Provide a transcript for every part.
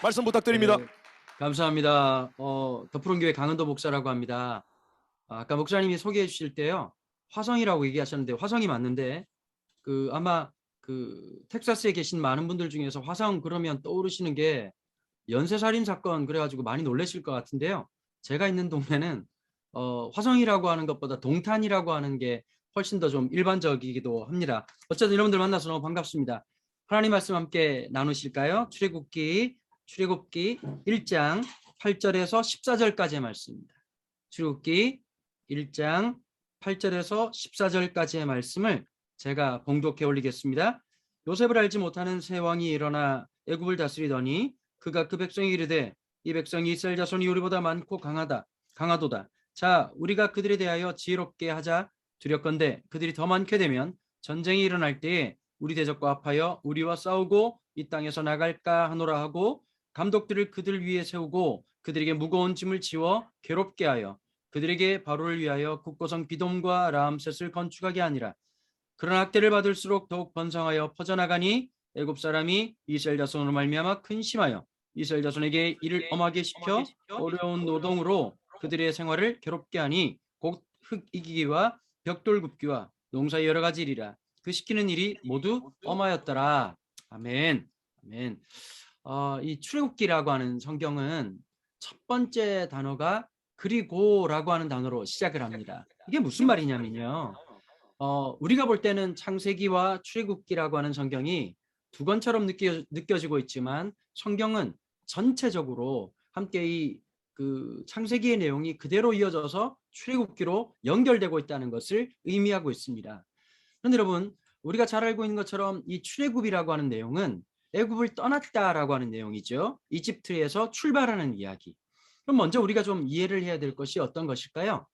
말씀 부탁드립니다. 네, 감사합니다. 더푸른교회 강은도 목사라고 합니다. 아까 목사님이 소개해 주실 때요, 화성이라고 얘기하셨는데 화성이 맞는데 아마 텍사스에 계신 많은 분들 중에서 화성 그러면 떠오르시는 게 연쇄살인 사건 그래가지고 많이 놀라실 것 같은데요. 제가 있는 동네는 화성이라고 하는 것보다 동탄이라고 하는 게 훨씬 더 좀 일반적이기도 합니다. 어쨌든 여러분들 만나서 너무 반갑습니다. 하나님 말씀 함께 나누실까요? 출애굽기 1장 8절에서 14절까지의 말씀입니다. 출애굽기 1장 8절에서 14절까지의 말씀을 제가 봉독해 올리겠습니다. 요셉을 알지 못하는 새 왕이 일어나 애굽을 다스리더니 그가 그 백성에게 이르되 이 백성이 이스라엘 자손이 우리보다 많고 강하도다. 자, 우리가 그들에 대하여 지혜롭게 하자 두렵건대 그들이 더 많게 되면 전쟁이 일어날 때에 우리 대적과 합하여 우리와 싸우고 이 땅에서 나갈까 하노라 하고 감독들을 그들 위에 세우고 그들에게 무거운 짐을 지워 괴롭게 하여 그들에게 바로를 위하여 국고성 비돔과 라암셋을 건축하게 하니라. 그러나 학대를 받을수록 더욱 번성하여 퍼져나가니 애굽 사람이 이스라엘 자손으로 말미암아 근심하여 이스라엘 자손에게 이를 엄하게 시켜 어려운 노동으로 그들의 생활을 괴롭게 하니 곧 흙 이기기와 벽돌 굽기와 농사의 여러 가지 일이라. 그 시키는 일이 모두 엄하였더라. 아멘. 아멘. 이 출애굽기라고 하는 성경은 첫 번째 단어가 그리고라고 하는 단어로 시작을 합니다. 이게 무슨 말이냐면요. 우리가 볼 때는 창세기와 출애굽기라고 하는 성경이 두 권처럼 느껴지고 있지만 성경은 전체적으로 함께 창세기의 내용이 그대로 이어져서 출애굽기로 연결되고 있다는 것을 의미하고 있습니다. 그런데 여러분, 우리가 잘 알고 있는 것처럼 이 출애굽이라고 하는 내용은 애굽을 떠났다라고 하는 내용이죠. 이집트에서 출발하는 이야기. 그럼 먼저 우리가 좀 이해를 해야 될 것이 어떤 것일까요?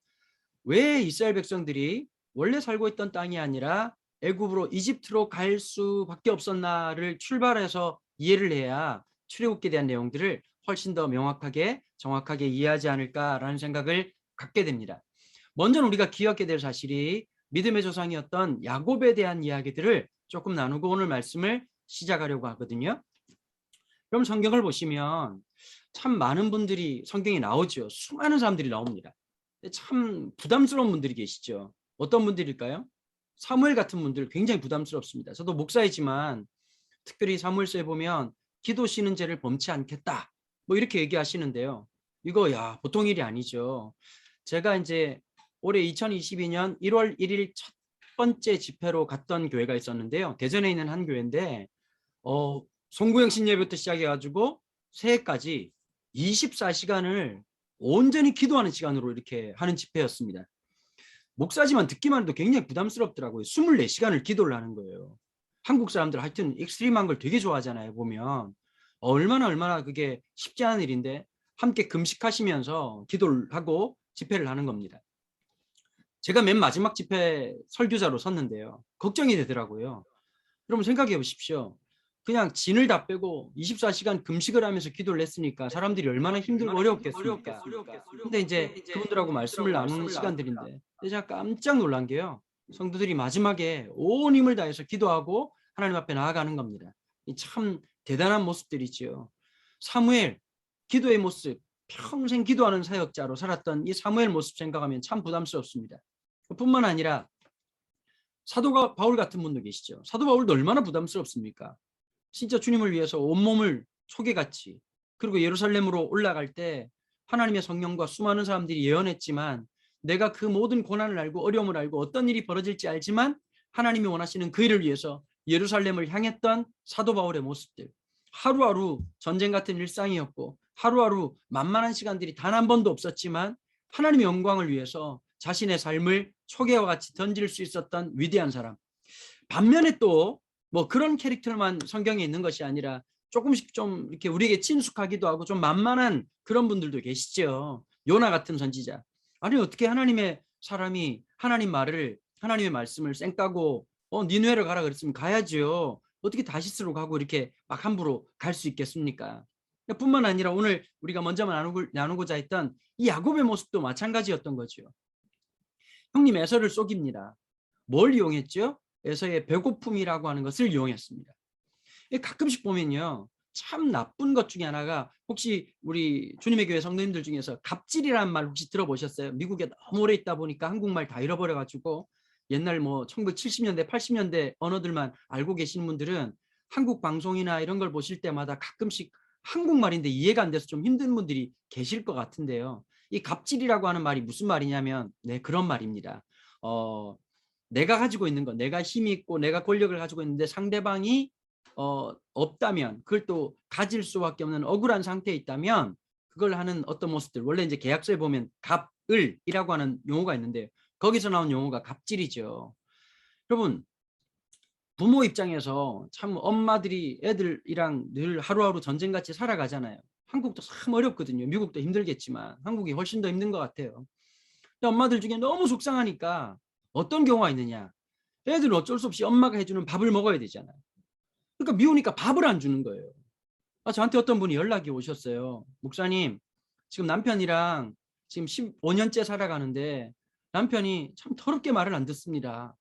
왜 이스라엘 백성들이 원래 살고 있던 땅이 아니라 애굽으로 이집트로 갈 수밖에 없었나를 출발해서 이해를 해야 출애굽기에 대한 내용들을 훨씬 더 명확하게 정확하게 이해하지 않을까라는 생각을 갖게 됩니다. 먼저 우리가 기억해야 될 사실이 믿음의 조상이었던 야곱에 대한 이야기들을 조금 나누고 오늘 말씀을 시작하려고 하거든요. 그럼 성경을 보시면 참 많은 분들이 성경에 나오죠. 수많은 사람들이 나옵니다. 참 부담스러운 분들이 계시죠. 어떤 분들일까요? 사무엘 같은 분들 굉장히 부담스럽습니다. 저도 목사이지만 특별히 사무엘서에 보면 기도 쉬는 죄를 범치 않겠다 뭐 이렇게 얘기하시는데요. 이거 보통 일이 아니죠. 제가 이제 올해 2022년 1월 1일 첫 번째 집회로 갔던 교회가 있었는데요. 대전에 있는 한 교회인데 송구영신 예배부터 시작해가지고 새해까지 24시간을 온전히 기도하는 시간으로 이렇게 하는 집회였습니다. 목사지만 듣기만 해도 굉장히 부담스럽더라고요. 24시간을 기도를 하는 거예요. 한국 사람들 하여튼 익스트림한 걸 되게 좋아하잖아요. 보면 얼마나 그게 쉽지 않은 일인데 함께 금식하시면서 기도를 하고 집회를 하는 겁니다. 제가 맨 마지막 집회 설교자로 섰는데요. 걱정이 되더라고요. 여러분 생각해 보십시오. 그냥 진을 다 빼고 24시간 금식을 하면서 기도를 했으니까 사람들이 얼마나 힘들고 어려웠겠습니까? 근데 이제 그분들하고 말씀을 나누는 시간들인데 제가 깜짝 놀란 게요. 성도들이 마지막에 온 힘을 다해서 기도하고 하나님 앞에 나아가는 겁니다. 참 대단한 모습들이지요. 사무엘 기도의 모습, 평생 기도하는 사역자로 살았던 이 사무엘 모습 생각하면 참 부담스럽습니다. 뿐만 아니라 사도 바울 같은 분도 계시죠. 사도 바울도 얼마나 부담스럽습니까? 진짜 주님을 위해서 온몸을 초계같이 그리고 예루살렘으로 올라갈 때 하나님의 성령과 수많은 사람들이 예언했지만 내가 그 모든 고난을 알고 어려움을 알고 어떤 일이 벌어질지 알지만 하나님이 원하시는 그 일을 위해서 예루살렘을 향했던 사도 바울의 모습들, 하루하루 전쟁 같은 일상이었고 하루하루 만만한 시간들이 단 한 번도 없었지만 하나님의 영광을 위해서 자신의 삶을 초계와 같이 던질 수 있었던 위대한 사람. 반면에 또 뭐 그런 캐릭터만 성경에 있는 것이 아니라 조금씩 좀 이렇게 우리에게 친숙하기도 하고 좀 만만한 그런 분들도 계시죠. 요나 같은 선지자. 아니 어떻게 하나님의 사람이 하나님의 말씀을 쌩까고 니느웨를 가라 그랬으면 가야죠. 어떻게 다시스로 가고 이렇게 막 함부로 갈 수 있겠습니까? 뿐만 아니라 오늘 우리가 먼저 나누고자 했던 이 야곱의 모습도 마찬가지였던 거죠. 형님 에서를 속입니다. 뭘 이용했죠? 에서의 배고픔이라고 하는 것을 이용했습니다. 가끔씩 보면요. 참 나쁜 것 중에 하나가, 혹시 우리 주님의 교회 성도님들 중에서 갑질이라는 말 혹시 들어보셨어요? 미국에 너무 오래 있다 보니까 한국말 다 잃어버려 가지고 옛날 뭐 1970년대 80년대 언어들만 알고 계시는 분들은 한국 방송이나 이런 걸 보실 때마다 가끔씩 한국말인데 이해가 안 돼서 좀 힘든 분들이 계실 것 같은데요. 이 갑질이라고 하는 말이 무슨 말이냐면, 네, 그런 말입니다. 내가 가지고 있는 거, 내가 힘이 있고 내가 권력을 가지고 있는데 상대방이 없다면, 그걸 또 가질 수밖에 없는 억울한 상태에 있다면 그걸 하는 어떤 모습들, 원래 이제 계약서에 보면 갑을이라고 하는 용어가 있는데 거기서 나온 용어가 갑질이죠. 여러분, 부모 입장에서 참 엄마들이 애들이랑 늘 하루하루 전쟁같이 살아가잖아요. 한국도 참 어렵거든요. 미국도 힘들겠지만 한국이 훨씬 더 힘든 것 같아요. 근데 엄마들 중에 너무 속상하니까 어떤 경우가 있느냐, 애들은 어쩔 수 없이 엄마가 해주는 밥을 먹어야 되잖아요. 그러니까 미우니까 밥을 안 주는 거예요. 저한테 어떤 분이 연락이 오셨어요. 목사님, 지금 남편이랑 지금 15년째 살아가는데 남편이 참 더럽게 말을 안 듣습니다.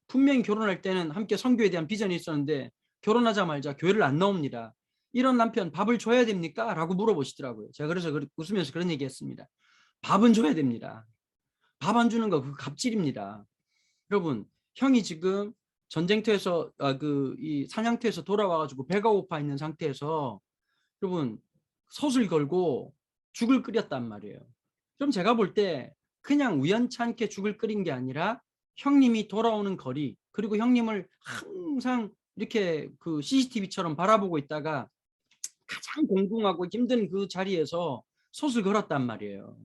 분명히 결혼할 때는 함께 선교에 대한 비전이 있었는데 결혼하자마자 교회를 안 나옵니다. 이런 남편 밥을 줘야 됩니까? 라고 물어보시더라고요. 제가 그래서 웃으면서 그런 얘기했습니다. 밥은 줘야 됩니다. 밥 안 주는 거 그거 갑질입니다. 여러분, 형이 지금 전쟁터에서 이 사냥터에서 돌아와가지고 배가 고파 있는 상태에서, 여러분, 솥을 걸고 죽을 끓였단 말이에요. 그럼 제가 볼 때 그냥 우연찮게 죽을 끓인 게 아니라 형님이 돌아오는 거리, 그리고 형님을 항상 이렇게 그 CCTV처럼 바라보고 있다가 가장 공공하고 힘든 그 자리에서 솥을 걸었단 말이에요.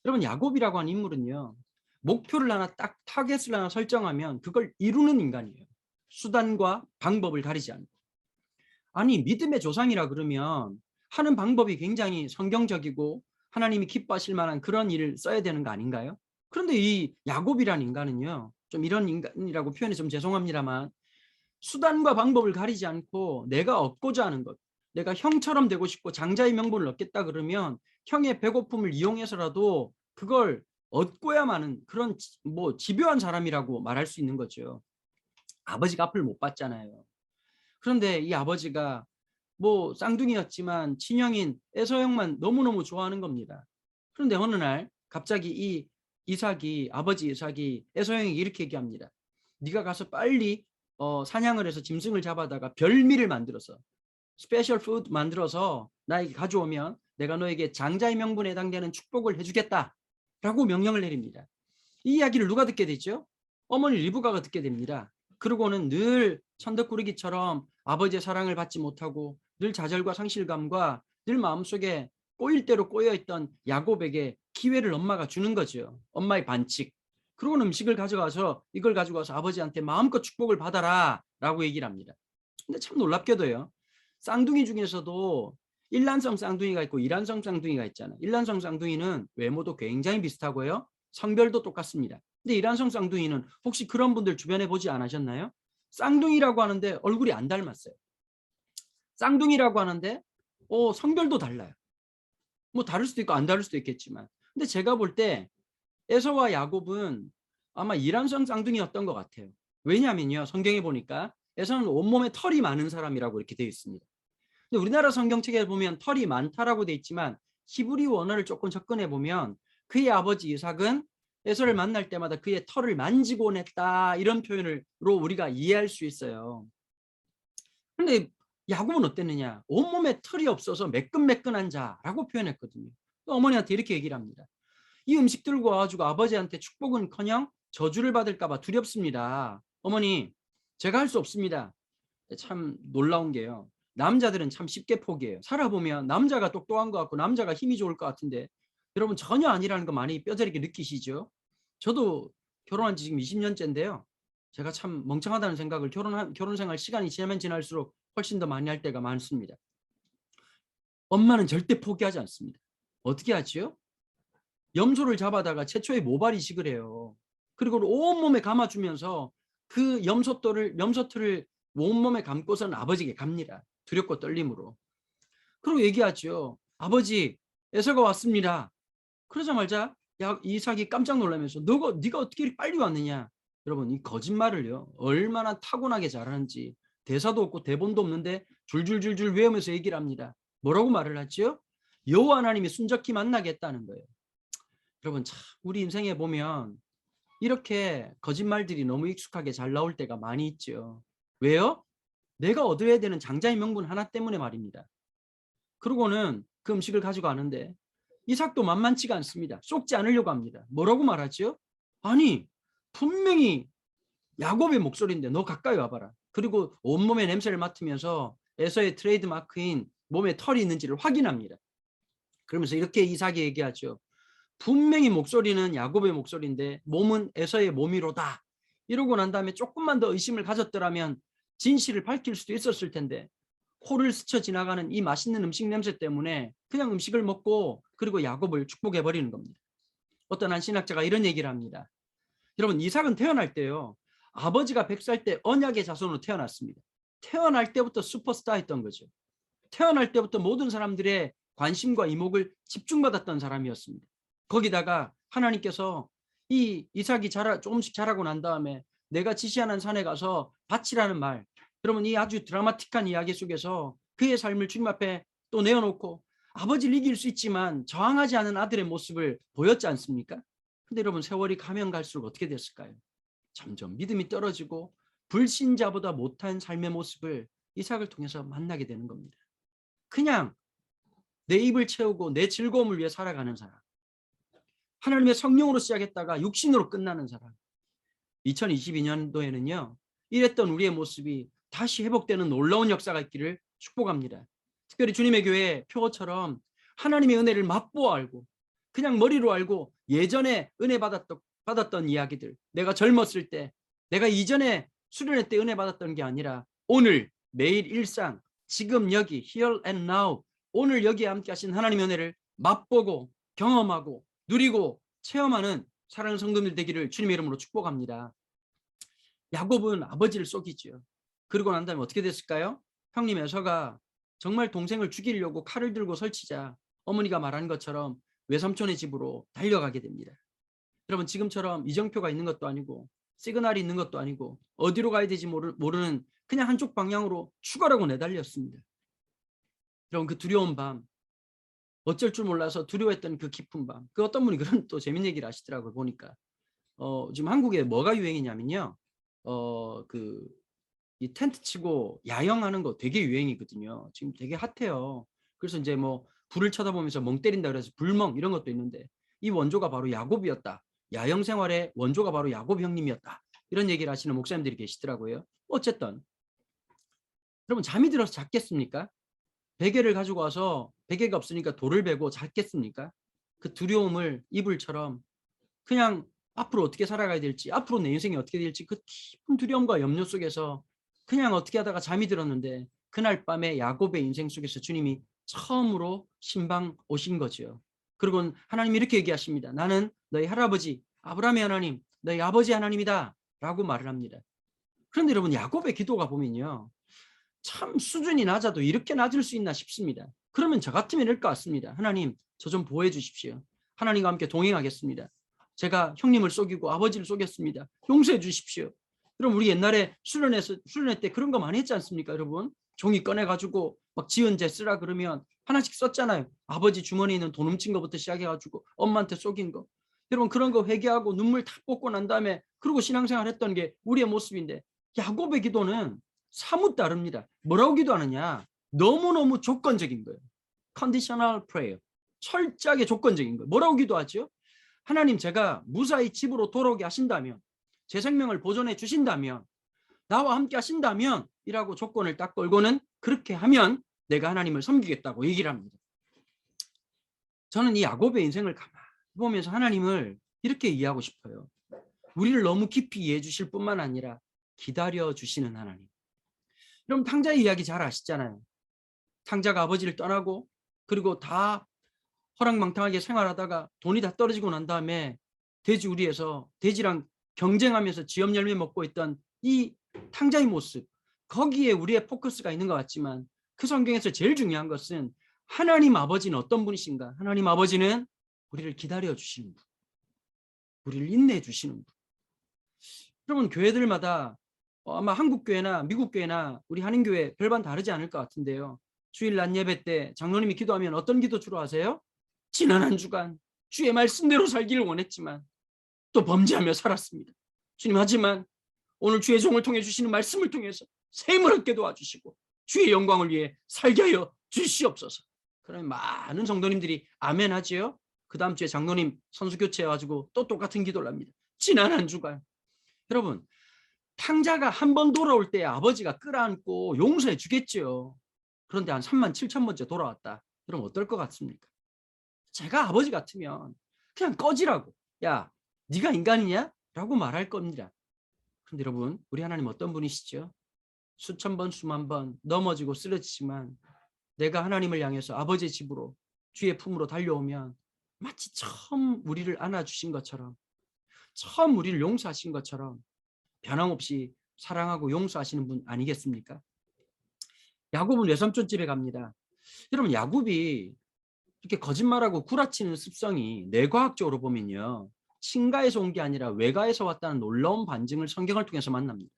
여러분, 야곱이라고 하는 인물은요, 목표를 하나 딱 타겟을 하나 설정하면 그걸 이루는 인간이에요. 수단과 방법을 가리지 않고. 아니, 믿음의 조상이라 그러면 하는 방법이 굉장히 성경적이고 하나님이 기뻐하실 만한 그런 일을 써야 되는 거 아닌가요? 그런데 이 야곱이라는 인간은요, 좀 이런 인간이라고 표현이 좀 죄송합니다만, 수단과 방법을 가리지 않고 내가 얻고자 하는 것, 내가 형처럼 되고 싶고 장자의 명분을 얻겠다 그러면 형의 배고픔을 이용해서라도 그걸 얻고야만 하는 그런 뭐 집요한 사람이라고 말할 수 있는 거죠. 아버지가 앞을 못 봤잖아요. 그런데 이 아버지가 뭐 쌍둥이였지만 친형인 에서 형만 너무너무 좋아하는 겁니다. 그런데 어느 날 갑자기 이 이삭이, 아버지 이삭이 에서 형에게 이렇게 얘기합니다. 네가 가서 빨리 사냥을 해서 짐승을 잡아다가 별미를 만들어서 스페셜 푸드 만들어서 나에게 가져오면 내가 너에게 장자의 명분에 해당되는 축복을 해주겠다 라고 명령을 내립니다. 이 이야기를 누가 듣게 되죠? 어머니 리브가가 듣게 됩니다. 그러고는 늘 천덕꾸러기처럼 아버지의 사랑을 받지 못하고 늘 좌절과 상실감과 늘 마음속에 꼬일 대로 꼬여있던 야곱에게 기회를 엄마가 주는 거죠. 엄마의 반칙. 그러고는 음식을 가져가서 이걸 가지고 와서 아버지한테 마음껏 축복을 받아라 라고 얘기를 합니다. 근데 참 놀랍게도요, 쌍둥이 중에서도 일란성 쌍둥이가 있고 이란성 쌍둥이가 있잖아요. 일란성 쌍둥이는 외모도 굉장히 비슷하고요, 성별도 똑같습니다. 근데 이란성 쌍둥이는 혹시 그런 분들 주변에 보지 않으셨나요? 쌍둥이라고 하는데 얼굴이 안 닮았어요. 쌍둥이라고 하는데 성별도 달라요. 뭐 다를 수도 있고 안 다를 수도 있겠지만, 근데 제가 볼 때 에서와 야곱은 아마 이란성 쌍둥이였던 것 같아요. 왜냐하면요, 성경에 보니까 에서는 온몸에 털이 많은 사람이라고 이렇게 되어 있습니다. 근데 우리나라 성경책에 보면 털이 많다라고 되어 있지만 히브리 원어를 조금 접근해 보면 그의 아버지 이삭은 에서를 만날 때마다 그의 털을 만지곤 했다, 이런 표현으로 우리가 이해할 수 있어요. 근데 야곱은 어땠느냐? 온몸에 털이 없어서 매끈매끈한 자라고 표현했거든요. 어머니한테 이렇게 얘기를 합니다. 이 음식 들고 와가지고 아버지한테 축복은커녕 저주를 받을까 봐 두렵습니다. 어머니, 제가 할 수 없습니다. 참 놀라운 게요, 남자들은 참 쉽게 포기해요. 살아보면 남자가 똑똑한 것 같고 남자가 힘이 좋을 것 같은데 여러분, 전혀 아니라는 거 많이 뼈저리게 느끼시죠? 저도 결혼한 지 지금 20년째인데요. 제가 참 멍청하다는 생각을 결혼 생활 시간이 지나면 지날수록 훨씬 더 많이 할 때가 많습니다. 엄마는 절대 포기하지 않습니다. 어떻게 하지요? 염소를 잡아다가 최초의 모발 이식을 해요. 그리고 온몸에 감아주면서 그 염소털을 온몸에 감고서는 아버지에게 갑니다. 두렵고 떨림으로. 그리고 얘기하죠. 아버지, 에서가 왔습니다. 그러자마자 이삭이 깜짝 놀라면서 네가 어떻게 이렇게 빨리 왔느냐. 여러분, 이 거짓말을요, 얼마나 타고나게 잘하는지 대사도 없고 대본도 없는데 줄줄줄줄 외우면서 얘기를 합니다. 뭐라고 말을 하죠? 여호와 하나님이 순적히 만나겠다는 거예요. 여러분, 참 우리 인생에 보면 이렇게 거짓말들이 너무 익숙하게 잘 나올 때가 많이 있죠. 왜요? 내가 얻어야 되는 장자의 명분 하나 때문에 말입니다. 그러고는 그 음식을 가지고 가는데 이삭도 만만치가 않습니다. 쏟지 않으려고 합니다. 뭐라고 말하죠? 아니, 분명히 야곱의 목소리인데 너 가까이 와봐라. 그리고 온몸의 냄새를 맡으면서 에서의 트레이드 마크인 몸에 털이 있는지를 확인합니다. 그러면서 이렇게 이삭이 얘기하죠. 분명히 목소리는 야곱의 목소리인데 몸은 에서의 몸이로다. 이러고 난 다음에 조금만 더 의심을 가졌더라면 진실을 밝힐 수도 있었을 텐데 코를 스쳐 지나가는 이 맛있는 음식 냄새 때문에 그냥 음식을 먹고 그리고 야곱을 축복해버리는 겁니다. 어떤 한 신학자가 이런 얘기를 합니다. 여러분, 이삭은 태어날 때요, 아버지가 100살 때 언약의 자손으로 태어났습니다. 태어날 때부터 슈퍼스타였던 거죠. 태어날 때부터 모든 사람들의 관심과 이목을 집중받았던 사람이었습니다. 거기다가 하나님께서 이 이삭이 조금씩 자라고 난 다음에 내가 지시하는 산에 가서 바치라는 말, 여러분 이 아주 드라마틱한 이야기 속에서 그의 삶을 주님 앞에 또 내어놓고 아버지를 이길 수 있지만 저항하지 않은 아들의 모습을 보였지 않습니까? 근데 여러분, 세월이 가면 갈수록 어떻게 됐을까요? 점점 믿음이 떨어지고 불신자보다 못한 삶의 모습을 이삭을 통해서 만나게 되는 겁니다. 그냥 내 입을 채우고 내 즐거움을 위해 살아가는 사람, 하나님의 성령으로 시작했다가 육신으로 끝나는 사람. 2022년도에는요 이랬던 우리의 모습이 다시 회복되는 놀라운 역사가 있기를 축복합니다. 특별히 주님의 교회 표어처럼 하나님의 은혜를 맛보아 알고 그냥 머리로 알고 예전에 은혜 받았던 이야기들, 내가 젊었을 때, 내가 이전에 수련회 때 은혜 받았던 게 아니라 오늘 매일 일상, 지금 여기 here and now, 오늘 여기에 함께 하신 하나님의 은혜를 맛보고 경험하고 누리고 체험하는 사랑하는 성도들 되기를 주님의 이름으로 축복합니다. 야곱은 아버지를 속이죠. 그러고 난 다음에 어떻게 됐을까요? 형님 에서가 정말 동생을 죽이려고 칼을 들고 설치자 어머니가 말한 것처럼 외삼촌의 집으로 달려가게 됩니다. 여러분, 지금처럼 이정표가 있는 것도 아니고 시그널이 있는 것도 아니고 어디로 가야 되지 모르는 그냥 한쪽 방향으로 죽어라고 내달렸습니다. 여러분, 그 두려운 밤, 어쩔 줄 몰라서 두려워했던 그 깊은 밤, 그 어떤 분이 그런 또 재밌는 얘기를 하시더라고요. 보니까 지금 한국에 뭐가 유행이냐면요, 이 텐트 치고 야영하는 거 되게 유행이거든요. 지금 되게 핫해요. 그래서 이제 뭐 불을 쳐다보면서 멍 때린다 그래서 불멍 이런 것도 있는데 이 원조가 바로 야곱이었다. 야영 생활의 원조가 바로 야곱 형님이었다. 이런 얘기를 하시는 목사님들이 계시더라고요. 어쨌든 여러분, 잠이 들어서 잤겠습니까? 베개를 가지고 와서 베개가 없으니까 돌을 베고 잤겠습니까? 그 두려움을 이불처럼 그냥 앞으로 어떻게 살아가야 될지, 앞으로 내 인생이 어떻게 될지 그 깊은 두려움과 염려 속에서 그냥 어떻게 하다가 잠이 들었는데 그날 밤에 야곱의 인생 속에서 주님이 처음으로 신방 오신 거죠. 그리고 하나님이 이렇게 얘기하십니다. 나는 너희 할아버지 아브라함의 하나님, 너희 아버지 하나님이다 라고 말을 합니다. 그런데 여러분, 야곱의 기도가 보면요, 참 수준이 낮아도 이렇게 낮을 수 있나 싶습니다. 그러면 저 같으면 이럴 것 같습니다. 하나님, 저 좀 보호해 주십시오. 하나님과 함께 동행하겠습니다. 제가 형님을 속이고 아버지를 속였습니다. 용서해 주십시오. 그럼 우리 옛날에 수련회 때 그런 거 많이 했지 않습니까, 여러분? 종이 꺼내가지고 막 지은재 쓰라 그러면 하나씩 썼잖아요. 아버지 주머니에 있는 돈 훔친 거부터 시작해가지고 엄마한테 속인 거. 여러분, 그런 거 회개하고 눈물 탁 뻗고 난 다음에 그러고 신앙생활 했던 게 우리의 모습인데 야곱의 기도는 사뭇 다릅니다. 뭐라고 기도하느냐? 너무너무 조건적인 거예요. conditional prayer. 철저하게 조건적인 거예요. 뭐라고 기도하죠? 하나님, 제가 무사히 집으로 돌아오게 하신다면, 제 생명을 보존해 주신다면, 나와 함께 하신다면 이라고 조건을 딱 걸고는 그렇게 하면 내가 하나님을 섬기겠다고 얘기를 합니다. 저는 이 야곱의 인생을 가만히 보면서 하나님을 이렇게 이해하고 싶어요. 우리를 너무 깊이 이해해 주실 뿐만 아니라 기다려 주시는 하나님. 여러분, 탕자의 이야기 잘 아시잖아요. 탕자가 아버지를 떠나고 그리고 다 허랑방탕하게 생활하다가 돈이 다 떨어지고 난 다음에 돼지 우리에서 돼지랑 경쟁하면서 지엽 열매 먹고 있던 이 탕자의 모습, 거기에 우리의 포커스가 있는 것 같지만 그 성경에서 제일 중요한 것은 하나님 아버지는 어떤 분이신가? 하나님 아버지는 우리를 기다려 주시는 분, 우리를 인내해 주시는 분. 여러분, 교회들마다 아마 한국 교회나 미국 교회나 우리 한인교회 별반 다르지 않을 것 같은데요. 주일 낮 예배 때 장로님이 기도하면 어떤 기도 주로 하세요? 지난 한 주간 주의 말씀대로 살기를 원했지만 또 범죄하며 살았습니다. 주님, 하지만 오늘 주의 종을 통해 주시는 말씀을 통해서 샘을 얻게 도와주시고 주의 영광을 위해 살게 하여 주시옵소서. 그러면 많은 성도님들이 아멘 하지요. 그 다음 주에 장로님 선수 교체해가지고 또 똑같은 기도를 합니다. 지난 한 주간. 여러분, 탕자가 한 번 돌아올 때 아버지가 끌어안고 용서해 주겠죠. 그런데 한 37,000번째 돌아왔다. 그럼 어떨 것 같습니까? 제가 아버지 같으면 그냥 꺼지라고. 야, 네가 인간이냐? 라고 말할 겁니다. 그런데 여러분, 우리 하나님 어떤 분이시죠? 수천 번, 수만 번 넘어지고 쓰러지지만 내가 하나님을 향해서 아버지의 집으로 주의 품으로 달려오면 마치 처음 우리를 안아주신 것처럼, 처음 우리를 용서하신 것처럼 변함없이 사랑하고 용서하시는 분 아니겠습니까? 야곱은 외삼촌 집에 갑니다. 여러분, 야곱이 이렇게 거짓말하고 구라치는 습성이 뇌과학적으로 보면요, 친가에서 온 게 아니라 외가에서 왔다는 놀라운 반증을 성경을 통해서 만납니다.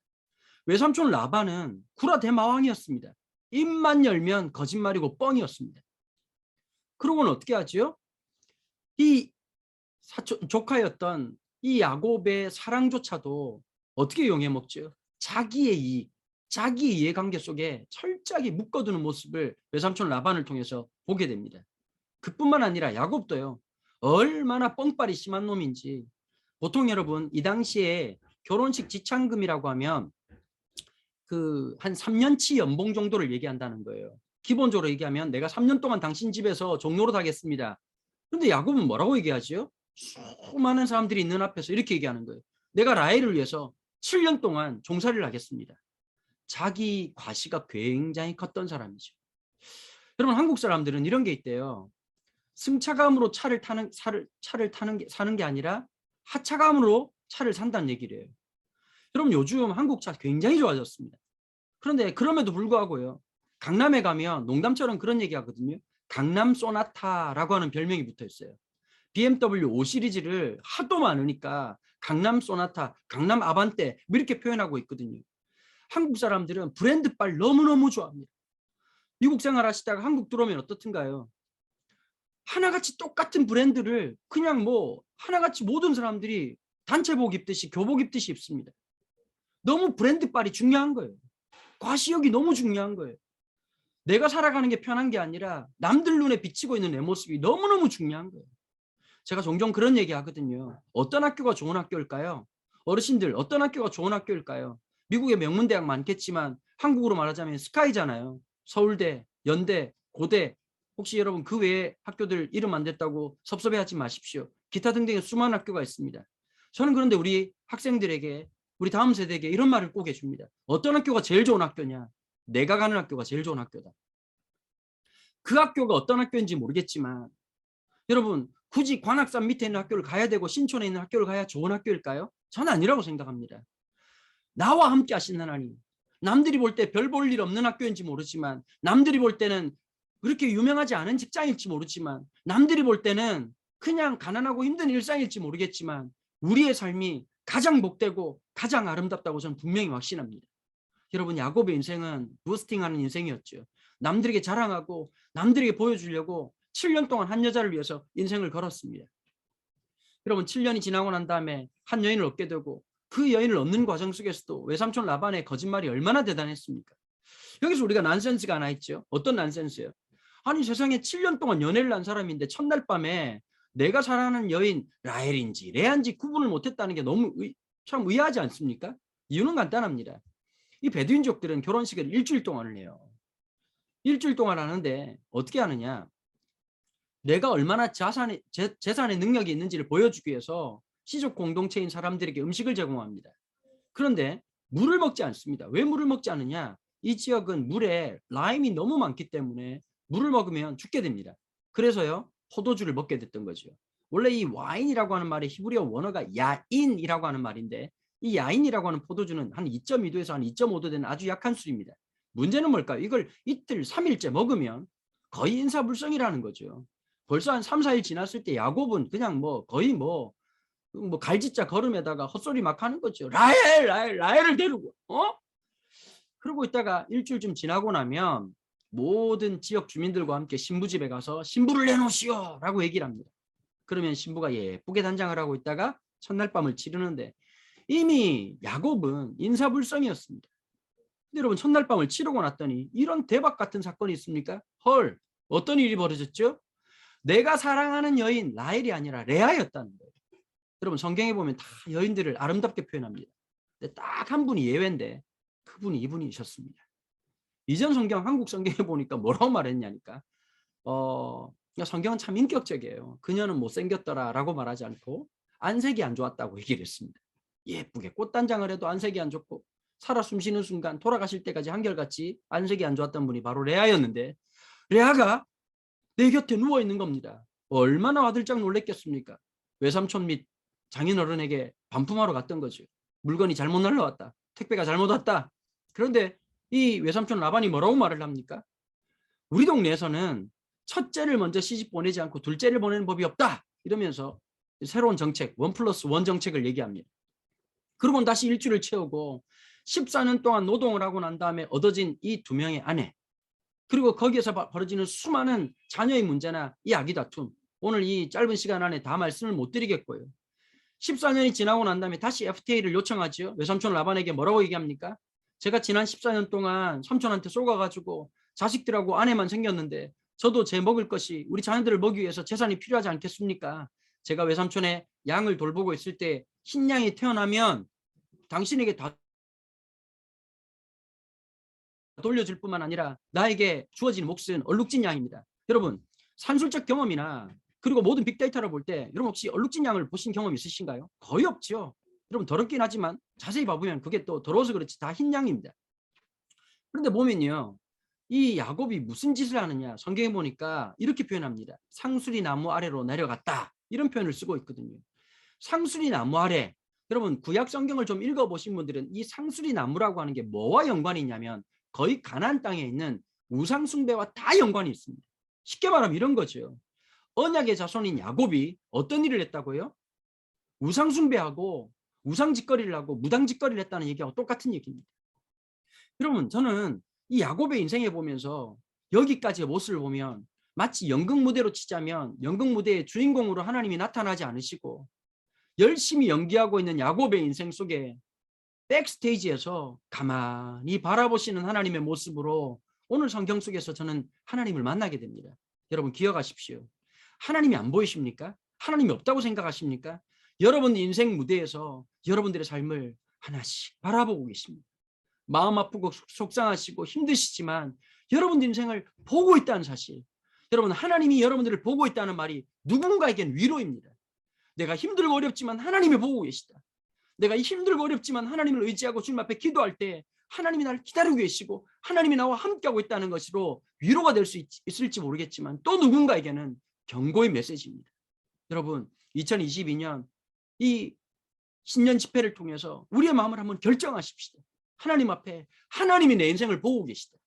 외삼촌 라반은 구라 대마왕이었습니다. 입만 열면 거짓말이고 뻥이었습니다. 그러고는 어떻게 하죠? 이 조카였던 이 야곱의 사랑조차도 어떻게 용해먹죠? 자기의 이익, 자기의 이해관계 속에 철저하게 묶어두는 모습을 외삼촌 라반을 통해서 보게 됩니다. 그뿐만 아니라 야곱도요, 얼마나 뻥빨이 심한 놈인지. 보통 여러분, 이 당시에 결혼식 지참금이라고 하면 그 한 3년치 연봉 정도를 얘기한다는 거예요. 기본적으로 얘기하면 내가 3년 동안 당신 집에서 종노릇 하겠습니다. 그런데 야곱은 뭐라고 얘기하지요? 수많은 사람들이 있는 앞에서 이렇게 얘기하는 거예요. 내가 라헬을 위해서 7년 동안 종살이를 하겠습니다. 자기 과시가 굉장히 컸던 사람이죠. 여러분, 한국 사람들은 이런 게 있대요. 승차감으로 사는 게 아니라 하차감으로 차를 산다는 얘기를 해요. 여러분, 요즘 한국 차 굉장히 좋아졌습니다. 그런데 그럼에도 불구하고요, 강남에 가면 농담처럼 그런 얘기 하거든요. 강남 소나타라고 하는 별명이 붙어 있어요. BMW 5 시리즈를 하도 많으니까 강남 소나타, 강남 아반떼 뭐 이렇게 표현하고 있거든요. 한국 사람들은 브랜드빨 너무너무 좋아합니다. 미국 생활하시다가 한국 들어오면 어떻든가요? 하나같이 똑같은 브랜드를 그냥 뭐 하나같이 모든 사람들이 단체복 입듯이 교복 입듯이 입습니다. 너무 브랜드빨이 중요한 거예요. 과시욕이 너무 중요한 거예요. 내가 살아가는 게 편한 게 아니라 남들 눈에 비치고 있는 내 모습이 너무너무 중요한 거예요. 제가 종종 그런 얘기 하거든요. 어떤 학교가 좋은 학교일까요? 어르신들, 어떤 학교가 좋은 학교일까요? 미국에 명문대학 많겠지만 한국으로 말하자면 스카이잖아요. 서울대, 연대, 고대. 혹시 여러분 그 외에 학교들 이름 안 됐다고 섭섭해하지 마십시오. 기타 등등의 수많은 학교가 있습니다. 저는 그런데 우리 학생들에게, 우리 다음 세대에게 이런 말을 꼭 해줍니다. 어떤 학교가 제일 좋은 학교냐? 내가 가는 학교가 제일 좋은 학교다. 그 학교가 어떤 학교인지 모르겠지만 여러분, 굳이 관악산 밑에 있는 학교를 가야 되고 신촌에 있는 학교를 가야 좋은 학교일까요? 저는 아니라고 생각합니다. 나와 함께 하신 하나님, 남들이 볼 때 별 볼 일 없는 학교인지 모르지만, 남들이 볼 때는 그렇게 유명하지 않은 직장일지 모르지만, 남들이 볼 때는 그냥 가난하고 힘든 일상일지 모르겠지만 우리의 삶이 가장 복되고 가장 아름답다고 저는 분명히 확신합니다. 여러분, 야곱의 인생은 부스팅하는 인생이었죠. 남들에게 자랑하고 남들에게 보여주려고 7년 동안 한 여자를 위해서 인생을 걸었습니다. 여러분, 7년이 지나고 난 다음에 한 여인을 얻게 되고 그 여인을 얻는 과정 속에서도 외삼촌 라반의 거짓말이 얼마나 대단했습니까? 여기서 우리가 난센스가 하나 있죠. 어떤 난센스예요? 아니, 세상에 7년 동안 연애를 한 사람인데 첫날 밤에 내가 사랑하는 여인 라헬인지 레아인지 구분을 못했다는 게 너무 참 의아하지 않습니까? 이유는 간단합니다. 이 베두인족들은 결혼식을 일주일 동안을 해요. 일주일 동안 하는데 어떻게 하느냐? 내가 얼마나 재산의 능력이 있는지를 보여주기 위해서 시족 공동체인 사람들에게 음식을 제공합니다. 그런데 물을 먹지 않습니다. 왜 물을 먹지 않느냐? 이 지역은 물에 라임이 너무 많기 때문에 물을 먹으면 죽게 됩니다. 그래서요, 포도주를 먹게 됐던 거죠. 원래 이 와인이라고 하는 말의 히브리어 원어가 야인이라고 하는 말인데, 이 야인이라고 하는 포도주는 한 2.2도에서 한 2.5도 되는 아주 약한 술입니다. 문제는 뭘까요? 이걸 이틀, 3일째 먹으면 거의 인사불성이라는 거죠. 벌써 한 3, 4일 지났을 때 야곱은 그냥 뭐 거의 뭐 뭐 갈짓자 걸음에다가 헛소리 막 하는 거죠. 라헬, 라헬, 라헬을 데리고 그러고 있다가 일주일쯤 지나고 나면 모든 지역 주민들과 함께 신부 집에 가서 신부를 내놓으시오 라고 얘기를 합니다. 그러면 신부가 예쁘게 단장을 하고 있다가 첫날 밤을 치르는데 이미 야곱은 인사불성이었습니다. 근데 여러분 첫날 밤을 치르고 났더니 이런 대박 같은 사건이 있습니까? 헐, 어떤 일이 벌어졌죠? 내가 사랑하는 여인 라헬이 아니라 레아였다는 거예요. 여러분 성경에 보면 다 여인들을 아름답게 표현합니다. 근데 딱 한 분이 예외인데 그분이 이분이셨습니다. 이전 성경 한국 성경에 보니까 뭐라고 말했냐니까 성경은 참 인격적이에요. 그녀는 못생겼더라라고 말하지 않고 안색이 안 좋았다고 얘기를 했습니다. 예쁘게 꽃단장을 해도 안색이 안 좋고 살아 숨쉬는 순간 돌아가실 때까지 한결같이 안색이 안 좋았던 분이 바로 레아였는데 레아가 내 곁에 누워있는 겁니다. 얼마나 화들짝 놀랬겠습니까? 외삼촌 및 장인어른에게 반품하러 갔던 거죠. 물건이 잘못 날라왔다. 택배가 잘못 왔다. 그런데 이 외삼촌 라반이 뭐라고 말을 합니까? 우리 동네에서는 첫째를 먼저 시집 보내지 않고 둘째를 보내는 법이 없다. 이러면서 새로운 정책, 1+1 정책을 얘기합니다. 그러고 다시 일주일을 채우고 14년 동안 노동을 하고 난 다음에 얻어진 이 두 명의 아내, 그리고 거기에서 벌어지는 수많은 자녀의 문제나 이 아기 다툼, 오늘 이 짧은 시간 안에 다 말씀을 못 드리겠고요. 14년이 지나고 난 다음에 다시 FTA를 요청하죠. 외삼촌 라반에게 뭐라고 얘기합니까? 제가 지난 14년 동안 삼촌한테 쏘가가지고 자식들하고 아내만 생겼는데 저도 제 먹을 것이 우리 자녀들을 먹이기 위해서 재산이 필요하지 않겠습니까? 제가 외삼촌의 양을 돌보고 있을 때 흰 양이 태어나면 당신에게 다 돌려줄 뿐만 아니라 나에게 주어진 몫은 얼룩진 양입니다. 여러분 산술적 경험이나 그리고 모든 빅데이터를 볼 때 여러분 혹시 얼룩진 양을 보신 경험 있으신가요? 거의 없죠. 여러분 더럽긴 하지만 자세히 봐보면 그게 또 더러워서 그렇지 다 흰 양입니다. 그런데 보면요. 이 야곱이 무슨 짓을 하느냐 성경에 보니까 이렇게 표현합니다. 상수리 나무 아래로 내려갔다. 이런 표현을 쓰고 있거든요. 상수리 나무 아래. 여러분 구약 성경을 좀 읽어보신 분들은 이 상수리 나무라고 하는 게 뭐와 연관이 있냐면 거의 가나안 땅에 있는 우상 숭배와 다 연관이 있습니다. 쉽게 말하면 이런 거죠. 언약의 자손인 야곱이 어떤 일을 했다고요? 우상 숭배하고 우상 짓거리를 하고 무당 짓거리를 했다는 얘기하고 똑같은 얘기입니다. 여러분 저는 이 야곱의 인생에 보면서 여기까지의 모습을 보면 마치 연극 무대로 치자면 연극 무대의 주인공으로 하나님이 나타나지 않으시고 열심히 연기하고 있는 야곱의 인생 속에 백스테이지에서 가만히 바라보시는 하나님의 모습으로 오늘 성경 속에서 저는 하나님을 만나게 됩니다. 여러분 기억하십시오. 하나님이 안 보이십니까? 하나님이 없다고 생각하십니까? 여러분 인생 무대에서 여러분들의 삶을 하나씩 바라보고 계십니다. 마음 아프고 속상하시고 힘드시지만 여러분들 인생을 보고 있다는 사실, 여러분 하나님이 여러분들을 보고 있다는 말이 누군가에겐 위로입니다. 내가 힘들고 어렵지만 하나님이 보고 계시다. 내가 힘들고 어렵지만 하나님을 의지하고 주님 앞에 기도할 때 하나님이 나를 기다리고 계시고 하나님이 나와 함께하고 있다는 것으로 위로가 될 수 있을지 모르겠지만 또 누군가에게는 경고의 메시지입니다. 여러분 2022년 이 신년 집회를 통해서 우리의 마음을 한번 결정하십시다. 하나님 앞에 하나님이 내 인생을 보고 계시다.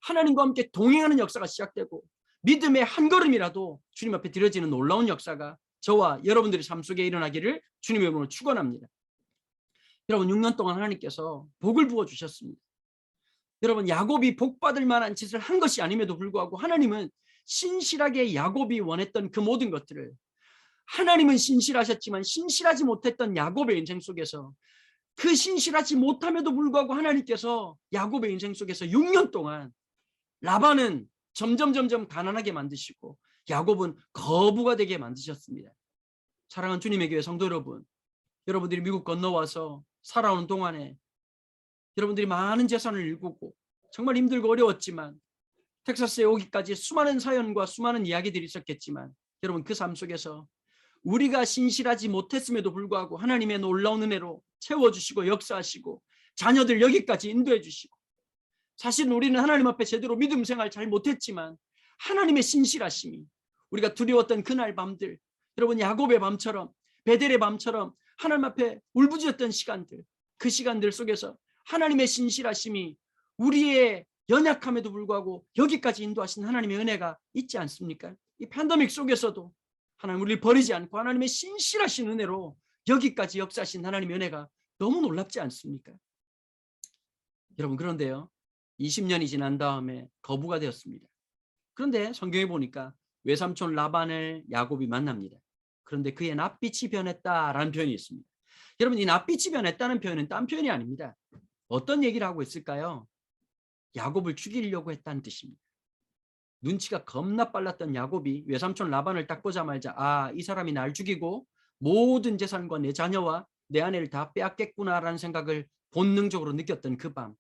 하나님과 함께 동행하는 역사가 시작되고 믿음의 한 걸음이라도 주님 앞에 드려지는 놀라운 역사가 저와 여러분들의 삶 속에 일어나기를 주님의 이름으로 축원합니다. 여러분 6년 동안 하나님께서 복을 부어주셨습니다. 여러분 야곱이 복받을 만한 짓을 한 것이 아님에도 불구하고 하나님은 신실하게 야곱이 원했던 그 모든 것들을, 하나님은 신실하셨지만 신실하지 못했던 야곱의 인생 속에서 그 신실하지 못함에도 불구하고 하나님께서 야곱의 인생 속에서 6년 동안 라반은 점점 가난하게 만드시고 야곱은 거부가 되게 만드셨습니다. 사랑하는 주님의 교회 성도 여러분, 여러분들이 미국 건너와서 살아오는 동안에 여러분들이 많은 재산을 일구고 정말 힘들고 어려웠지만 텍사스에 오기까지 수많은 사연과 수많은 이야기들이 있었겠지만 여러분 그 삶 속에서 우리가 신실하지 못했음에도 불구하고 하나님의 놀라운 은혜로 채워주시고 역사하시고 자녀들 여기까지 인도해 주시고, 사실 우리는 하나님 앞에 제대로 믿음 생활 잘 못했지만 하나님의 신실하심이 우리가 두려웠던 그날 밤들, 여러분 야곱의 밤처럼 베델의 밤처럼 하나님 앞에 울부짖었던 시간들, 그 시간들 속에서 하나님의 신실하심이 우리의 연약함에도 불구하고 여기까지 인도하신 하나님의 은혜가 있지 않습니까? 이 팬데믹 속에서도 하나님 우리를 버리지 않고 하나님의 신실하신 은혜로 여기까지 역사하신 하나님의 은혜가 너무 놀랍지 않습니까? 여러분, 그런데요, 20년이 지난 다음에 거부가 되었습니다. 그런데 성경에 보니까 외삼촌 라반을 야곱이 만납니다. 그런데 그의 낯빛이 변했다라는 표현이 있습니다. 여러분, 이 낯빛이 변했다는 표현은 딴 표현이 아닙니다. 어떤 얘기를 하고 있을까요? 야곱을 죽이려고 했다는 뜻입니다. 눈치가 겁나 빨랐던 야곱이 외삼촌 라반을 딱 보자마자 이 사람이 날 죽이고 모든 재산과 내 자녀와 내 아내를 다 빼앗겠구나라는 생각을 본능적으로 느꼈던 그 밤,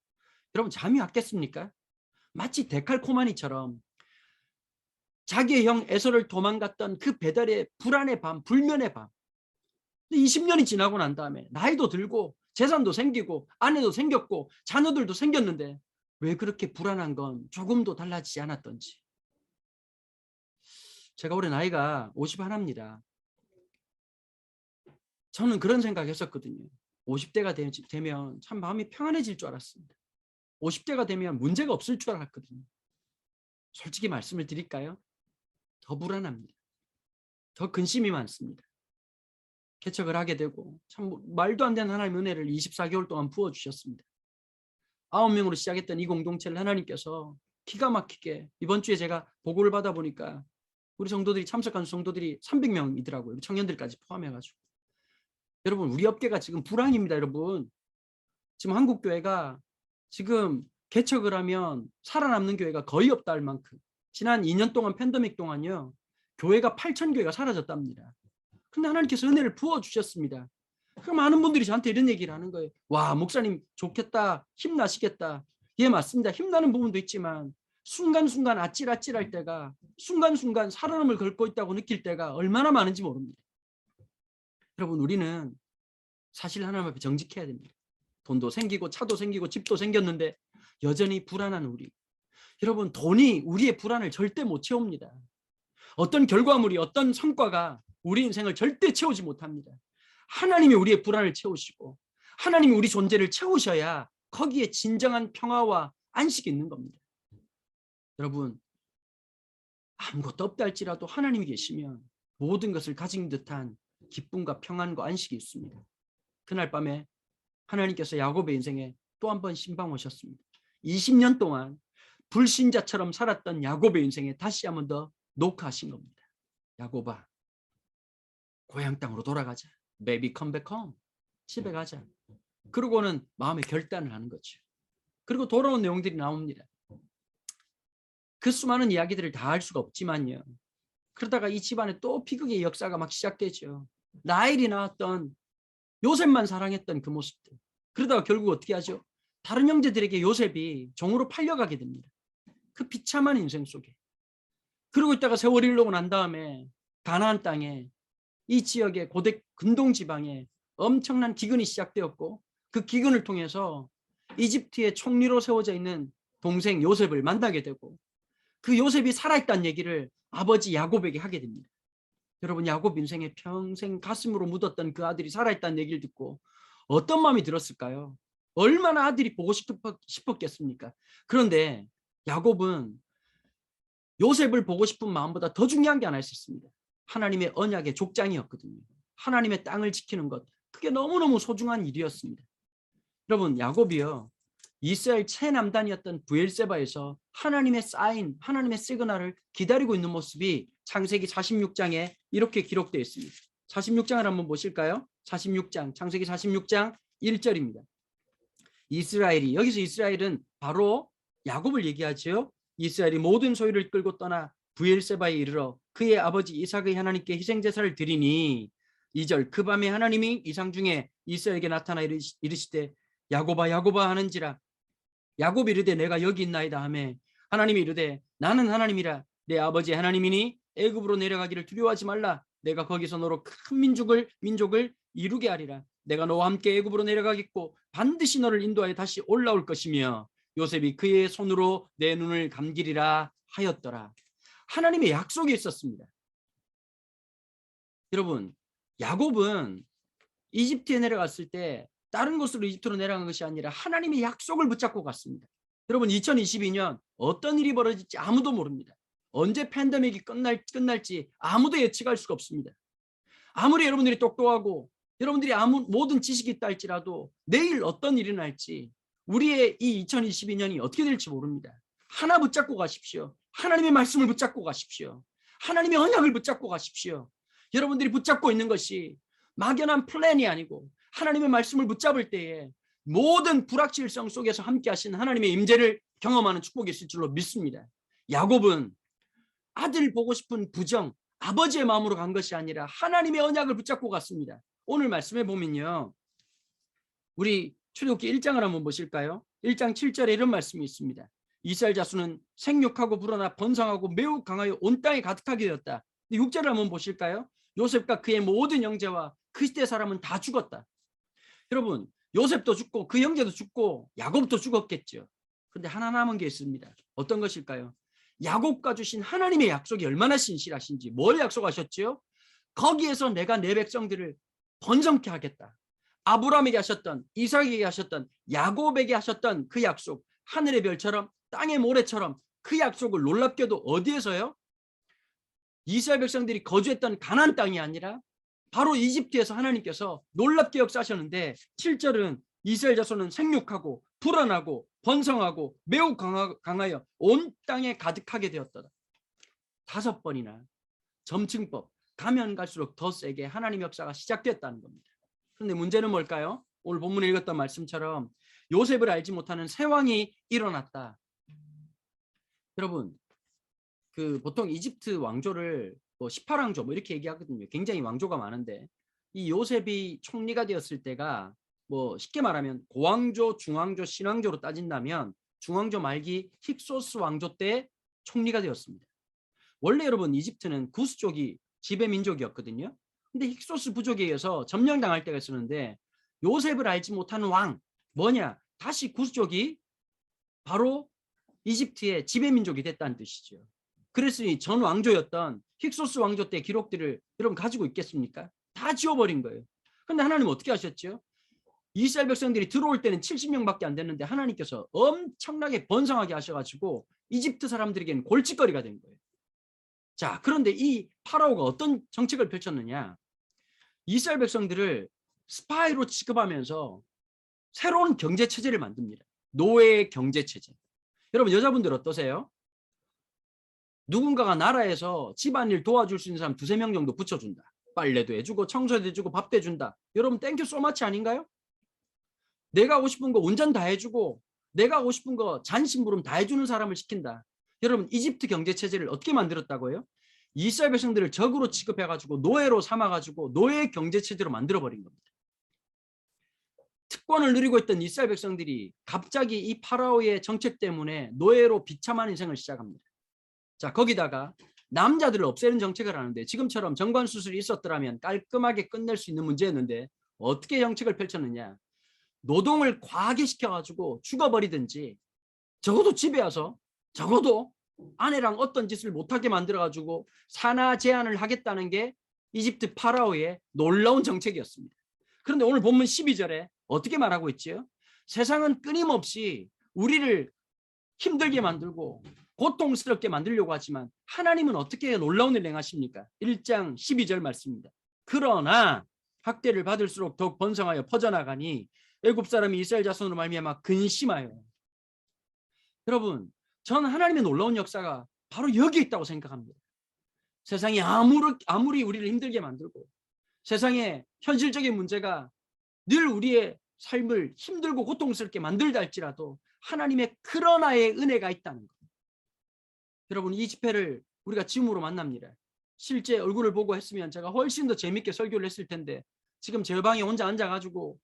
여러분, 잠이 왔겠습니까? 마치 데칼코마니처럼 자기의 형 에서를 도망갔던 그 베델의 불안의 밤, 불면의 밤. 20년이 지나고 난 다음에 나이도 들고 재산도 생기고 아내도 생겼고 자녀들도 생겼는데 왜 그렇게 불안한 건 조금도 달라지지 않았던지. 제가 올해 나이가 51입니다. 저는 그런 생각했었거든요. 50대가 되면 참 마음이 평안해질 줄 알았습니다. 50대가 되면 문제가 없을 줄 알았거든요. 솔직히 말씀을 드릴까요? 더 불안합니다. 더 근심이 많습니다. 개척을 하게 되고 참 말도 안 되는 하나님의 은혜를 24개월 동안 부어주셨습니다. 9명으로 시작했던 이 공동체를 하나님께서 기가 막히게 이번 주에 제가 보고를 받아보니까 우리 성도들이 참석한 성도들이 300명이더라고요. 청년들까지 포함해가지고. 여러분, 우리 업계가 지금 불황입니다. 여러분, 지금 한국교회가 지금 개척을 하면 살아남는 교회가 거의 없다 할 만큼 지난 2년 동안 팬데믹 동안요, 교회가 8,000교회가 사라졌답니다. 근데 하나님께서 은혜를 부어주셨습니다. 그럼 많은 분들이 저한테 이런 얘기를 하는 거예요. 와, 목사님 좋겠다, 힘나시겠다. 예, 맞습니다. 힘나는 부분도 있지만 순간순간 아찔아찔할 때가, 순간순간 살아남을 걸고 있다고 느낄 때가 얼마나 많은지 모릅니다. 여러분, 우리는 사실 하나님 앞에 정직해야 됩니다. 돈도 생기고 차도 생기고 집도 생겼는데 여전히 불안한 우리. 여러분, 돈이 우리의 불안을 절대 못 채웁니다. 어떤 결과물이, 어떤 성과가 우리 인생을 절대 채우지 못합니다. 하나님이 우리의 불안을 채우시고 하나님이 우리 존재를 채우셔야 거기에 진정한 평화와 안식이 있는 겁니다. 여러분, 아무것도 없다 할지라도 하나님이 계시면 모든 것을 가진 듯한 기쁨과 평안과 안식이 있습니다. 그날 밤에 하나님께서 야곱의 인생에 또 한 번 신방 오셨습니다. 20년 동안 불신자처럼 살았던 야곱의 인생에 다시 한 번 더 녹화하신 겁니다. 야곱아, 고향 땅으로 돌아가자. Baby come back home. 집에 가자. 그러고는 마음의 결단을 하는 거죠. 그리고 돌아온 내용들이 나옵니다. 그 수많은 이야기들을 다 할 수가 없지만요. 그러다가 이 집안에 또 비극의 역사가 막 시작되죠. 라헬이 낳았던 요셉만 사랑했던 그 모습들. 그러다가 결국 어떻게 하죠? 다른 형제들에게 요셉이 종으로 팔려가게 됩니다. 그 비참한 인생 속에. 그러고 있다가 세월이 흘러고 난 다음에 가나안 땅에, 이 지역의 고대 근동 지방에 엄청난 기근이 시작되었고, 그 기근을 통해서 이집트의 총리로 세워져 있는 동생 요셉을 만나게 되고, 그 요셉이 살아있다는 얘기를 아버지 야곱에게 하게 됩니다. 여러분, 야곱 인생에 평생 가슴으로 묻었던 그 아들이 살아있다는 얘기를 듣고 어떤 마음이 들었을까요? 얼마나 아들이 보고 싶었겠습니까? 그런데 야곱은 요셉을 보고 싶은 마음보다 더 중요한 게 하나 있었습니다. 하나님의 언약의 족장이었거든요. 하나님의 땅을 지키는 것, 그게 너무너무 소중한 일이었습니다. 여러분, 야곱이요, 이스라엘 최남단이었던 브엘세바에서 하나님의 사인, 하나님의 시그널을 기다리고 있는 모습이 창세기 46장에 이렇게 기록되어 있습니다. 46장을 한번 보실까요? 46장, 창세기 46장 1절입니다. 이스라엘이, 여기서 이스라엘은 바로 야곱을 얘기하죠. 이스라엘이 모든 소유를 끌고 떠나 브엘세바에 이르러 그의 아버지 이삭의 하나님께 희생제사를 드리니, 2절, 그 밤에 하나님이 이상 중에 이스라엘에게 나타나 이르시되 야곱아 야곱아 하는지라. 야곱이 이르되 내가 여기 있나이다 하매 하나님이 이르되 나는 하나님이라 내 아버지 하나님이니 애굽으로 내려가기를 두려워하지 말라. 내가 거기서 너로 큰 민족을 이루게 하리라. 내가 너와 함께 애굽으로 내려가겠고 반드시 너를 인도하여 다시 올라올 것이며 요셉이 그의 손으로 내 눈을 감기리라 하였더라. 하나님의 약속이 있었습니다. 여러분, 야곱은 이집트에 내려갔을 때 다른 곳으로 이집트로 내려간 것이 아니라 하나님의 약속을 붙잡고 갔습니다. 여러분, 2022년 어떤 일이 벌어질지 아무도 모릅니다. 언제 팬데믹이 끝날지 아무도 예측할 수가 없습니다. 아무리 여러분들이 똑똑하고 여러분들이 모든 지식이 있다 할지라도 내일 어떤 일이 날지, 우리의 이 2022년이 어떻게 될지 모릅니다. 하나 붙잡고 가십시오. 하나님의 말씀을 붙잡고 가십시오. 하나님의 언약을 붙잡고 가십시오. 여러분들이 붙잡고 있는 것이 막연한 플랜이 아니고 하나님의 말씀을 붙잡을 때에 모든 불확실성 속에서 함께 하신 하나님의 임재를 경험하는 축복이 있을 줄로 믿습니다. 야곱은 아들 보고 싶은 부정, 아버지의 마음으로 간 것이 아니라 하나님의 언약을 붙잡고 갔습니다. 오늘 말씀해 보면요, 우리 출애굽기 1장을 한번 보실까요? 1장 7절에 이런 말씀이 있습니다. 이스라엘 자손은 생육하고 불어나 번성하고 매우 강하여 온 땅에 가득하게 되었다. 6절을 한번 보실까요? 요셉과 그의 모든 형제와 그 시대 사람은 다 죽었다. 여러분, 요셉도 죽고 그 형제도 죽고 야곱도 죽었겠죠. 그런데 하나 남은 게 있습니다. 어떤 것일까요? 야곱과 주신 하나님의 약속이 얼마나 신실하신지. 뭘 약속하셨죠? 거기에서 내가 내 백성들을 번성케 하겠다. 아브라함에게 하셨던, 이삭에게 하셨던, 야곱에게 하셨던 그 약속, 하늘의 별처럼 땅의 모래처럼 그 약속을 놀랍게도 어디에서요? 이스라엘 백성들이 거주했던 가나안 땅이 아니라 바로 이집트에서 하나님께서 놀랍게 역사하셨는데, 7절은 이스라엘 자손은 생육하고 불어나고 번성하고 매우 강하여 온 땅에 가득하게 되었더라. 5번이나 점층법, 가면 갈수록 더 세게 하나님 역사가 시작됐다는 겁니다. 그런데 문제는 뭘까요? 오늘 본문에 읽었던 말씀처럼 요셉을 알지 못하는 새 왕이 일어났다. 여러분, 보통 이집트 왕조를 18왕조 이렇게 얘기하거든요. 굉장히 왕조가 많은데 이 요셉이 총리가 되었을 때가 쉽게 말하면 고왕조, 중왕조, 신왕조로 따진다면 중왕조 말기 힉소스 왕조 때 총리가 되었습니다. 원래 여러분 이집트는 구스족이 지배민족이었거든요. 근데 힉소스 부족에 의해서 점령당할 때가 있었는데 요셉을 알지 못하는 왕, 뭐냐? 다시 구스족이 바로 이집트의 지배민족이 됐다는 뜻이죠. 그랬으니 전 왕조였던 힉소스 왕조 때 기록들을 여러분 가지고 있겠습니까? 다 지워버린 거예요. 그런데 하나님은 어떻게 하셨죠? 이스라엘 백성들이 들어올 때는 70명밖에 안 됐는데 하나님께서 엄청나게 번성하게 하셔가지고 이집트 사람들에게는 골칫거리가 된 거예요. 자, 그런데 이 파라오가 어떤 정책을 펼쳤느냐? 이스라엘 백성들을 스파이로 취급하면서 새로운 경제체제를 만듭니다. 노예 경제체제. 여러분, 여자분들 어떠세요? 누군가가 나라에서 집안일 도와줄 수 있는 사람 2-3명 정도 붙여준다. 빨래도 해주고 청소도 해주고 밥도 해준다. 여러분, 땡큐 소마치 아닌가요? 내가 하고 싶은 거 운전 다 해주고 내가 하고 싶은 거 잔심부름 다 해주는 사람을 시킨다. 여러분, 이집트 경제체제를 어떻게 만들었다고요? 이스라엘 백성들을 적으로 취급해가지고 노예로 삼아가지고 노예 경제체제로 만들어버린 겁니다. 특권을 누리고 있던 이스라엘 백성들이 갑자기 이 파라오의 정책 때문에 노예로 비참한 인생을 시작합니다. 자, 거기다가 남자들을 없애는 정책을 하는데 지금처럼 정관수술이 있었더라면 깔끔하게 끝낼 수 있는 문제였는데 어떻게 정책을 펼쳤느냐? 노동을 과하게 시켜가지고 죽어버리든지 적어도 집에 와서 적어도 아내랑 어떤 짓을 못하게 만들어가지고 산하 제한을 하겠다는 게 이집트 파라오의 놀라운 정책이었습니다. 그런데 오늘 본문 12절에 어떻게 말하고 있지요? 세상은 끊임없이 우리를 힘들게 만들고 고통스럽게 만들려고 하지만 하나님은 어떻게 놀라운 일 행하십니까? 1장 12절 말씀입니다. 그러나 학대를 받을수록 더욱 번성하여 퍼져나가니 애굽 사람이 이스라엘 자손으로 말미암아 근심하여. 여러분, 저는 하나님의 놀라운 역사가 바로 여기 있다고 생각합니다. 세상이 아무리 우리를 힘들게 만들고 세상의 현실적인 문제가 늘 우리의 삶을 힘들고 고통스럽게 만들다 할지라도 하나님의 그러나의 은혜가 있다는 것. 여러분, 이 집회를 우리가 지금으로 만납니다. 실제 얼굴을 보고 했으면 제가 훨씬 더 재밌게 설교를 했을 텐데 지금 제 방에 혼자 앉아가지고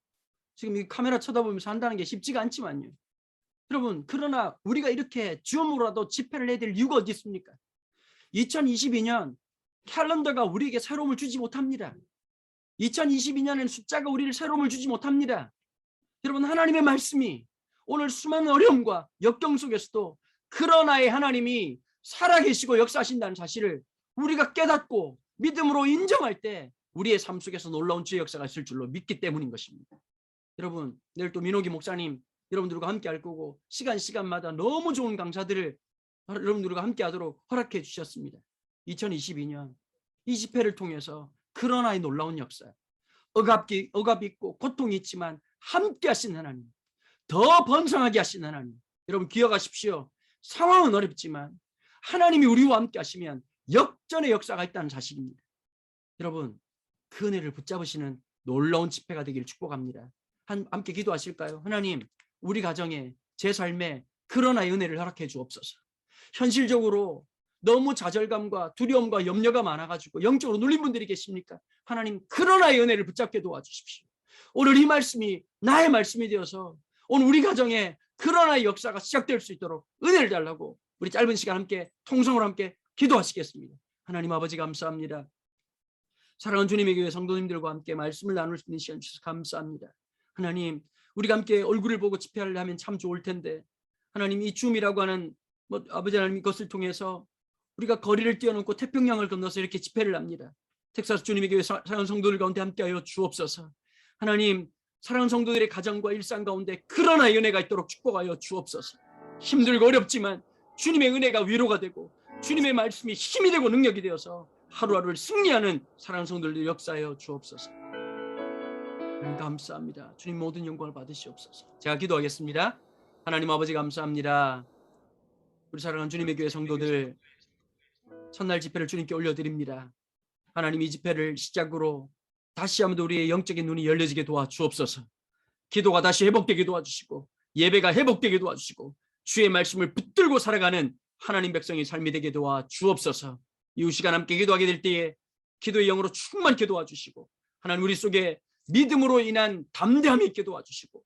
지금 이 카메라 쳐다보면서 한다는 게 쉽지가 않지만요. 여러분, 그러나 우리가 이렇게 줌으로라도 집회를 해야 될 이유가 어디 있습니까? 2022년 캘린더가 우리에게 새로움을 주지 못합니다. 2022년에는 숫자가 우리를 새로움을 주지 못합니다. 여러분, 하나님의 말씀이 오늘 수많은 어려움과 역경 속에서도 그러나의 하나님이 살아계시고 역사하신다는 사실을 우리가 깨닫고 믿음으로 인정할 때 우리의 삶 속에서 놀라운 주의 역사가 있을 줄로 믿기 때문인 것입니다. 여러분, 내일 또 민호기 목사님 여러분들과 함께 할 거고 시간마다 너무 좋은 강사들을 여러분들과 함께 하도록 허락해 주셨습니다. 2022년 이 집회를 통해서 그러나의 놀라운 역사, 억압이 있고 고통이 있지만 함께 하신 하나님, 더 번성하게 하신 하나님. 여러분 기억하십시오. 상황은 어렵지만 하나님이 우리와 함께 하시면 역전의 역사가 있다는 사실입니다. 여러분 그 은혜를 붙잡으시는 놀라운 집회가 되기를 축복합니다. 함께 기도하실까요? 하나님, 우리 가정에, 제 삶에 그러나의 은혜를 허락해 주옵소서. 현실적으로 너무 좌절감과 두려움과 염려가 많아가지고 영적으로 눌린 분들이 계십니까? 하나님, 그러나의 은혜를 붙잡게 도와주십시오. 오늘 이 말씀이 나의 말씀이 되어서 오늘 우리 가정에 그러나의 역사가 시작될 수 있도록 은혜를 달라고 우리 짧은 시간 함께 통성으로 함께 기도하시겠습니다. 하나님 아버지 감사합니다. 사랑하는 주님의 교회 성도님들과 함께 말씀을 나눌 수 있는 시간 주셔서 감사합니다. 하나님, 우리가 함께 얼굴을 보고 집회를 하면 참 좋을 텐데 하나님, 이 줌이라고 하는 아버지 하나님 이것을 통해서 우리가 거리를 뛰어넘고 태평양을 건너서 이렇게 집회를 합니다. 텍사스 주님의 교회 사랑하는 성도들 가운데 함께하여 주옵소서. 하나님, 사랑하는 성도들의 가정과 일상 가운데 그러나 은혜가 있도록 축복하여 주옵소서. 힘들고 어렵지만 주님의 은혜가 위로가 되고 주님의 말씀이 힘이 되고 능력이 되어서 하루하루를 승리하는 사랑하는 성도들 역사하여 주옵소서. 감사합니다. 주님 모든 영광을 받으시옵소서. 제가 기도하겠습니다. 하나님 아버지 감사합니다. 우리 사랑하는 주님의 교회 성도들 첫날 집회를 주님께 올려드립니다. 하나님, 이 집회를 시작으로 다시 한번 우리의 영적인 눈이 열려지게 도와주옵소서. 기도가 다시 회복되게 도와주시고 예배가 회복되게 도와주시고 주의 말씀을 붙들고 살아가는 하나님 백성의 삶이 되게 도와주옵소서. 이후 시간 함께 기도하게 될 때에 기도의 영으로 충만케 도와주시고 하나님, 우리 속에 믿음으로 인한 담대함이 있게 도와주시고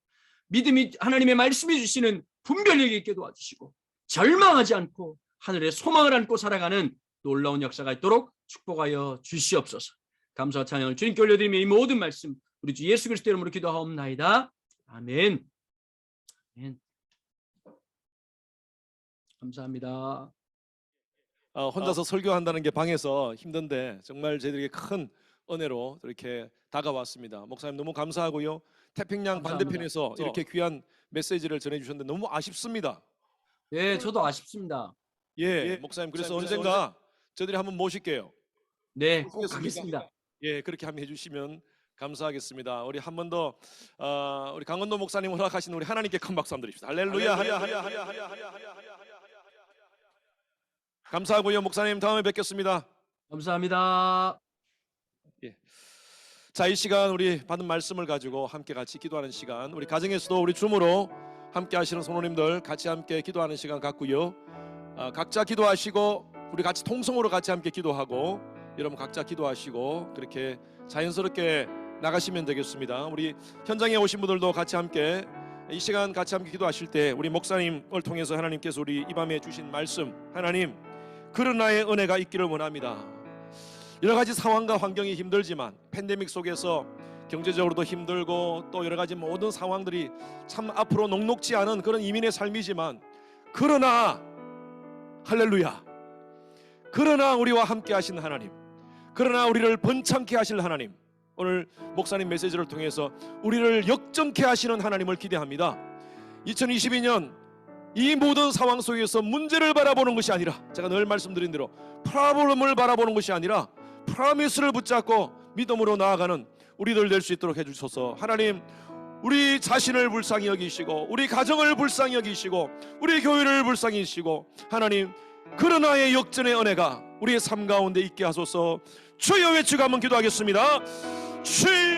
믿음이 하나님의 말씀이 주시는 분별력이 있게 도와주시고 절망하지 않고 하늘에 소망을 안고 살아가는 놀라운 역사가 있도록 축복하여 주시옵소서. 감사와 찬양을 주님께 올려드리며 이 모든 말씀 우리 주 예수 그리스도 이름으로 기도하옵나이다. 아멘. 아멘. 감사합니다. 혼자서 설교한다는 게 방에서 힘든데 정말 저희들에게 큰 은혜로 이렇게 다가왔습니다. 목사님 너무 감사하고요. 태평양 감사합니다. 반대편에서 이렇게 귀한 메시지를 전해주셨는데 너무 아쉽습니다. 예, 저도 아쉽습니다. 목사님 그래서 언젠가 저희들이 한번 모실게요. 네, 꼭 가겠습니다. 예, 그렇게 한번 해주시면 감사하겠습니다. 우리 한 번 더 우리 강원도 목사님 허락하신 우리 하나님께 큰 박수 한번 드립시다. 할렐루야. 감사하고요. 목사님 다음에 뵙겠습니다. 감사합니다. 자, 이 시간 우리 받은 말씀을 가지고 함께 같이 기도하는 시간, 우리 가정에서도 우리 줌으로 함께 하시는 성도님들 같이 함께 기도하는 시간 갖고요. 각자 기도하시고 우리 같이 통성으로 같이 함께 기도하고 여러분 각자 기도하시고 그렇게 자연스럽게 나가시면 되겠습니다. 우리 현장에 오신 분들도 같이 함께 이 시간 같이 함께 기도하실 때 우리 목사님을 통해서 하나님께서 우리 이 밤에 주신 말씀, 하나님 그런 나의 은혜가 있기를 원합니다. 여러 가지 상황과 환경이 힘들지만 팬데믹 속에서 경제적으로도 힘들고 또 여러 가지 모든 상황들이 참 앞으로 녹록지 않은 그런 이민의 삶이지만 그러나 할렐루야, 그러나 우리와 함께 하신 하나님, 그러나 우리를 번창케 하실 하나님, 오늘 목사님 메시지를 통해서 우리를 역전케 하시는 하나님을 기대합니다. 2022년 이 모든 상황 속에서 문제를 바라보는 것이 아니라 제가 늘 말씀드린 대로 프로블럼을 바라보는 것이 아니라 프로미스를 붙잡고 믿음으로 나아가는 우리들 될 수 있도록 해주셔서 하나님, 우리 자신을 불쌍히 여기시고 우리 가정을 불쌍히 여기시고 우리 교회를 불쌍히 여기시고 하나님 그러나의 역전의 은혜가 우리의 삶 가운데 있게 하소서. 주여 외치고 한번 기도하겠습니다. 주여